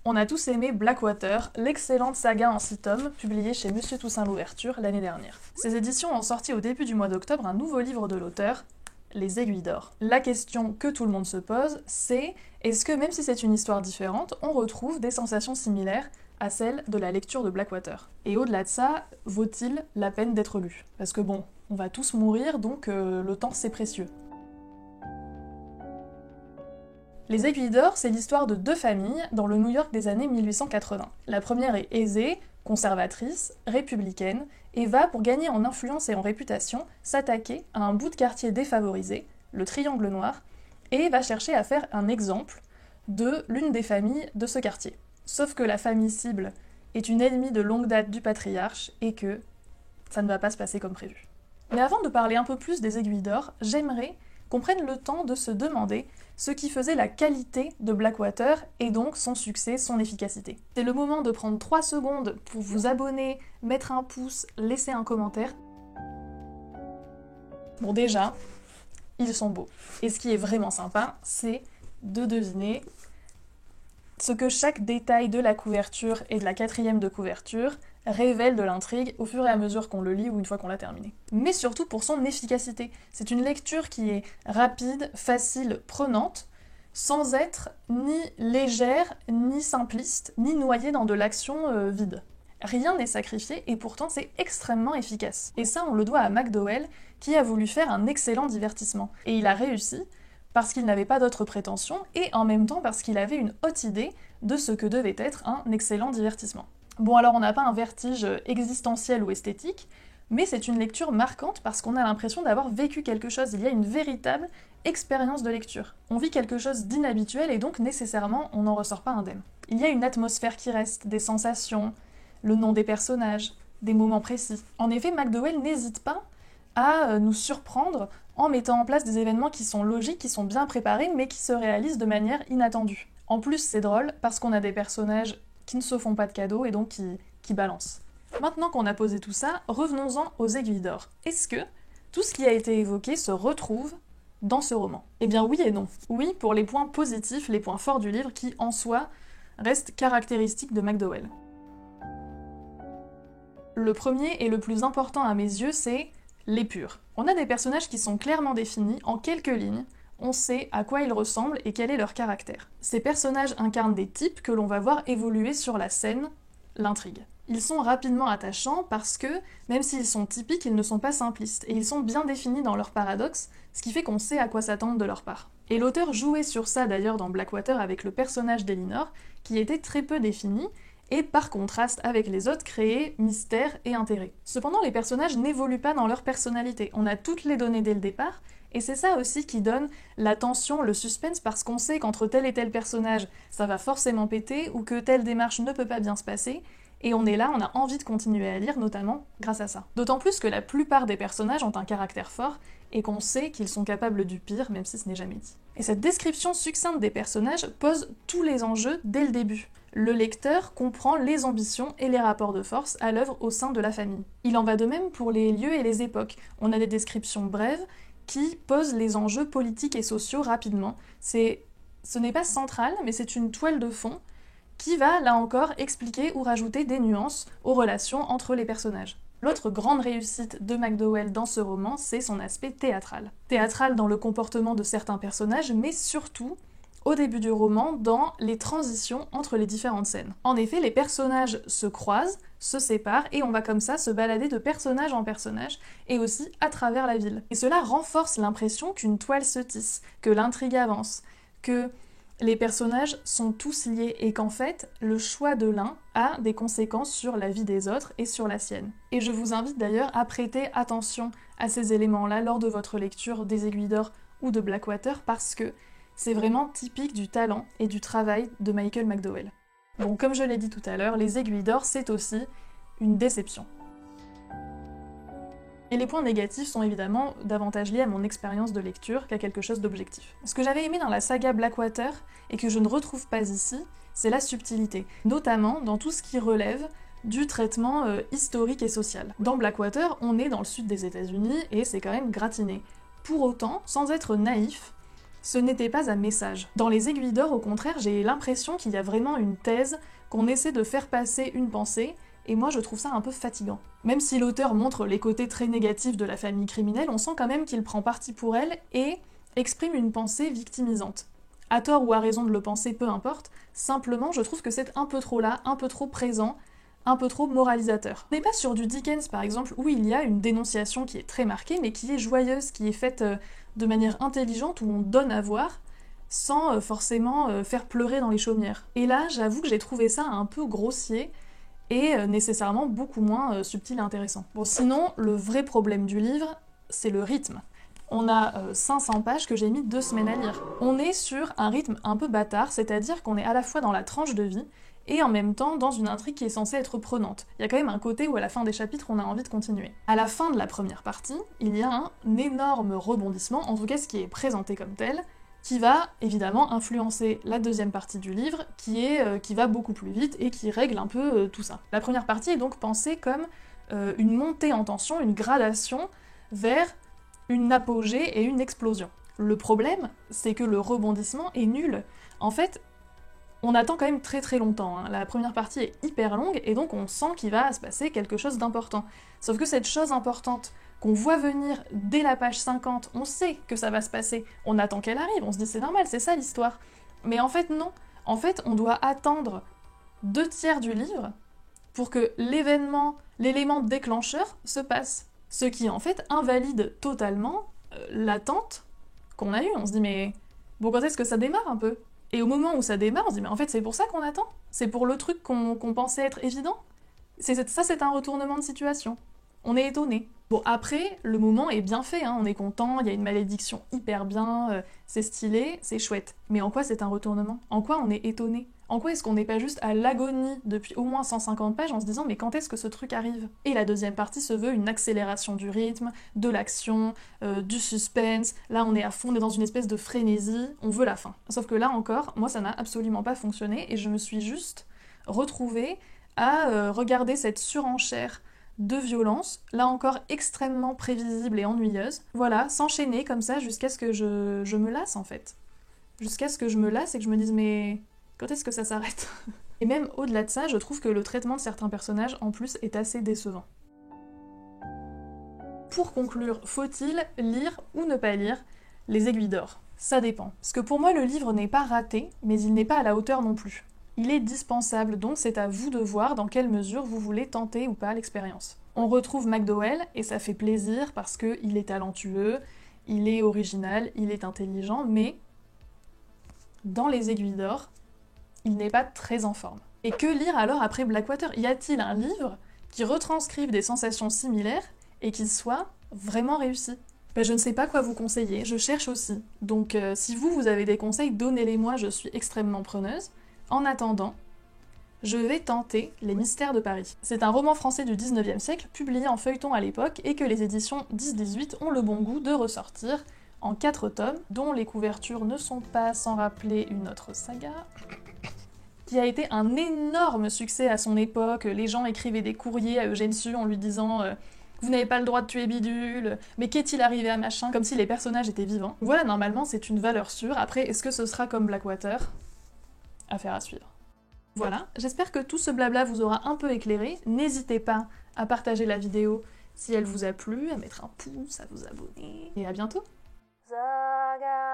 On a tous aimé Blackwater, l'excellente saga en 6 tomes, publiée chez Monsieur Toussaint Louverture l'année dernière. Ces éditions ont sorti au début du mois d'octobre un nouveau livre de l'auteur, Les Aiguilles d'Or. La question que tout le monde se pose, c'est est-ce que même si c'est une histoire différente, on retrouve des sensations similaires à celles de la lecture de Blackwater? Et au-delà de ça, vaut-il la peine d'être lu? Parce que bon, on va tous mourir, donc le temps c'est précieux. Les Aiguilles d'Or, c'est l'histoire de 2 familles dans le New York des années 1880. La première est aisée, conservatrice, républicaine, et va, pour gagner en influence et en réputation, s'attaquer à un bout de quartier défavorisé, le Triangle Noir, et va chercher à faire un exemple de l'une des familles de ce quartier. Sauf que la famille cible est une ennemie de longue date du patriarche, et que ça ne va pas se passer comme prévu. Mais avant de parler un peu plus des Aiguilles d'Or, j'aimerais qu'on prenne le temps de se demander ce qui faisait la qualité de Blackwater et donc son succès, son efficacité. C'est le moment de prendre 3 secondes pour vous abonner, mettre un pouce, laisser un commentaire. Bon déjà, ils sont beaux. Et ce qui est vraiment sympa, c'est de deviner ce que chaque détail de la couverture et de la 4e de couverture révèle de l'intrigue au fur et à mesure qu'on le lit ou une fois qu'on l'a terminé. Mais surtout pour son efficacité. C'est une lecture qui est rapide, facile, prenante, sans être ni légère, ni simpliste, ni noyée dans de l'action vide. Rien n'est sacrifié et pourtant c'est extrêmement efficace. Et ça, on le doit à McDowell qui a voulu faire un excellent divertissement. Et il a réussi parce qu'il n'avait pas d'autres prétentions et en même temps parce qu'il avait une haute idée de ce que devait être un excellent divertissement. Bon, alors on n'a pas un vertige existentiel ou esthétique, mais c'est une lecture marquante parce qu'on a l'impression d'avoir vécu quelque chose. Il y a une véritable expérience de lecture. On vit quelque chose d'inhabituel et donc nécessairement on n'en ressort pas indemne. Il y a une atmosphère qui reste, des sensations, le nom des personnages, des moments précis. En effet, McDowell n'hésite pas à nous surprendre en mettant en place des événements qui sont logiques, qui sont bien préparés, mais qui se réalisent de manière inattendue. En plus, c'est drôle parce qu'on a des personnages qui ne se font pas de cadeaux et donc qui balancent. Maintenant qu'on a posé tout ça, revenons-en aux Aiguilles d'Or. Est-ce que tout ce qui a été évoqué se retrouve dans ce roman? Eh bien oui et non. Oui pour les points positifs, les points forts du livre qui, en soi, restent caractéristiques de McDowell. Le premier et le plus important à mes yeux, c'est l'épure. On a des personnages qui sont clairement définis en quelques lignes, on sait à quoi ils ressemblent et quel est leur caractère. Ces personnages incarnent des types que l'on va voir évoluer sur la scène, l'intrigue. Ils sont rapidement attachants parce que, même s'ils sont typiques, ils ne sont pas simplistes, et ils sont bien définis dans leur paradoxe, ce qui fait qu'on sait à quoi s'attendre de leur part. Et l'auteur jouait sur ça d'ailleurs dans Blackwater avec le personnage d'Elinor, qui était très peu défini, et par contraste avec les autres créait mystère et intérêt. Cependant, les personnages n'évoluent pas dans leur personnalité, on a toutes les données dès le départ, et c'est ça aussi qui donne la tension, le suspense, parce qu'on sait qu'entre tel et tel personnage, ça va forcément péter, ou que telle démarche ne peut pas bien se passer, et on est là, on a envie de continuer à lire, notamment grâce à ça. D'autant plus que la plupart des personnages ont un caractère fort, et qu'on sait qu'ils sont capables du pire, même si ce n'est jamais dit. Et cette description succincte des personnages pose tous les enjeux dès le début. Le lecteur comprend les ambitions et les rapports de force à l'œuvre au sein de la famille. Il en va de même pour les lieux et les époques. On a des descriptions brèves, qui pose les enjeux politiques et sociaux rapidement. Ce n'est pas central, mais c'est une toile de fond qui va, là encore, expliquer ou rajouter des nuances aux relations entre les personnages. L'autre grande réussite de McDowell dans ce roman, c'est son aspect théâtral. Théâtral dans le comportement de certains personnages, mais surtout, au début du roman, dans les transitions entre les différentes scènes. En effet, les personnages se croisent, se séparent, et on va comme ça se balader de personnage en personnage, et aussi à travers la ville. Et cela renforce l'impression qu'une toile se tisse, que l'intrigue avance, que les personnages sont tous liés, et qu'en fait, le choix de l'un a des conséquences sur la vie des autres et sur la sienne. Et je vous invite d'ailleurs à prêter attention à ces éléments-là lors de votre lecture des Aiguilles d'Or ou de Blackwater, parce que c'est vraiment typique du talent et du travail de Michael McDowell. Bon, comme je l'ai dit tout à l'heure, les Aiguilles d'Or, c'est aussi une déception. Et les points négatifs sont évidemment davantage liés à mon expérience de lecture qu'à quelque chose d'objectif. Ce que j'avais aimé dans la saga Blackwater, et que je ne retrouve pas ici, c'est la subtilité, notamment dans tout ce qui relève du traitement historique et social. Dans Blackwater, on est dans le sud des États-Unis, et c'est quand même gratiné. Pour autant, sans être naïf, Ce n'était pas un message. Dans Les Aiguilles d'Or, au contraire, j'ai l'impression qu'il y a vraiment une thèse, qu'on essaie de faire passer une pensée, et moi je trouve ça un peu fatigant. Même si l'auteur montre les côtés très négatifs de la famille criminelle, on sent quand même qu'il prend parti pour elle et exprime une pensée victimisante. À tort ou à raison de le penser, peu importe, simplement je trouve que c'est un peu trop là, un peu trop présent, un peu trop moralisateur. On n'est pas sur du Dickens par exemple, où il y a une dénonciation qui est très marquée, mais qui est joyeuse, qui est faite de manière intelligente, où on donne à voir, sans forcément faire pleurer dans les chaumières. Et là, j'avoue que j'ai trouvé ça un peu grossier, et nécessairement beaucoup moins subtil et intéressant. Bon, sinon, le vrai problème du livre, c'est le rythme. On a 500 pages que j'ai mis 2 semaines à lire. On est sur un rythme un peu bâtard, c'est-à-dire qu'on est à la fois dans la tranche de vie, et en même temps dans une intrigue qui est censée être prenante. Il y a quand même un côté où à la fin des chapitres, on a envie de continuer. À la fin de la première partie, il y a un énorme rebondissement, en tout cas ce qui est présenté comme tel, qui va évidemment influencer la deuxième partie du livre, qui va beaucoup plus vite et qui règle un peu tout ça. La première partie est donc pensée comme une montée en tension, une gradation vers une apogée et une explosion. Le problème, c'est que le rebondissement est nul. En fait, on attend quand même très très longtemps, hein. La première partie est hyper longue et donc on sent qu'il va se passer quelque chose d'important. Sauf que cette chose importante qu'on voit venir dès la page 50, on sait que ça va se passer, on attend qu'elle arrive, on se dit c'est normal, c'est ça l'histoire. Mais en fait non, en fait on doit attendre 2/3 du livre pour que l'événement, l'élément déclencheur se passe. Ce qui en fait invalide totalement l'attente qu'on a eue. On se dit mais bon, quand est-ce que ça démarre un peu? Et au moment où ça démarre, on se dit mais en fait c'est pour ça qu'on attend? C'est pour le truc qu'on pensait être évident? Ça c'est un retournement de situation. On est étonné. Bon après, le moment est bien fait, hein, on est content, il y a une malédiction hyper bien, c'est stylé, c'est chouette. Mais en quoi c'est un retournement? En quoi on est étonné? En quoi est-ce qu'on n'est pas juste à l'agonie depuis au moins 150 pages en se disant mais quand est-ce que ce truc arrive? Et la deuxième partie se veut une accélération du rythme, de l'action, du suspense. Là on est à fond, on est dans une espèce de frénésie, on veut la fin. Sauf que là encore, moi ça n'a absolument pas fonctionné et je me suis juste retrouvée à regarder cette surenchère de violence, là encore extrêmement prévisible et ennuyeuse. Voilà, s'enchaîner comme ça jusqu'à ce que je me lasse en fait. Jusqu'à ce que je me lasse et que je me dise mais quand est-ce que ça s'arrête? Et même au-delà de ça, je trouve que le traitement de certains personnages en plus est assez décevant. Pour conclure, faut-il lire ou ne pas lire Les Aiguilles d'Or? Ça dépend. Parce que pour moi le livre n'est pas raté, mais il n'est pas à la hauteur non plus. Il est dispensable, donc c'est à vous de voir dans quelle mesure vous voulez tenter ou pas l'expérience. On retrouve McDowell, et ça fait plaisir parce qu'il est talentueux, il est original, il est intelligent, mais dans Les Aiguilles d'Or, il n'est pas très en forme. Et que lire alors après Blackwater? Y a-t-il un livre qui retranscrive des sensations similaires et qui soit vraiment réussi? Ben, je ne sais pas quoi vous conseiller, je cherche aussi. Donc si vous avez des conseils, donnez-les-moi, je suis extrêmement preneuse. En attendant, je vais tenter Les Mystères de Paris. C'est un roman français du 19e siècle, publié en feuilleton à l'époque, et que les éditions 10-18 ont le bon goût de ressortir en 4 tomes, dont les couvertures ne sont pas sans rappeler une autre saga, qui a été un énorme succès à son époque. Les gens écrivaient des courriers à Eugène Sue en lui disant vous n'avez pas le droit de tuer Bidule, mais qu'est-il arrivé à machin, comme si les personnages étaient vivants. Voilà, normalement c'est une valeur sûre. Après, est-ce que ce sera comme Blackwater? Affaire à suivre. Voilà, j'espère que tout ce blabla vous aura un peu éclairé. N'hésitez pas à partager la vidéo si elle vous a plu, à mettre un pouce, à vous abonner, et à bientôt. Zaga.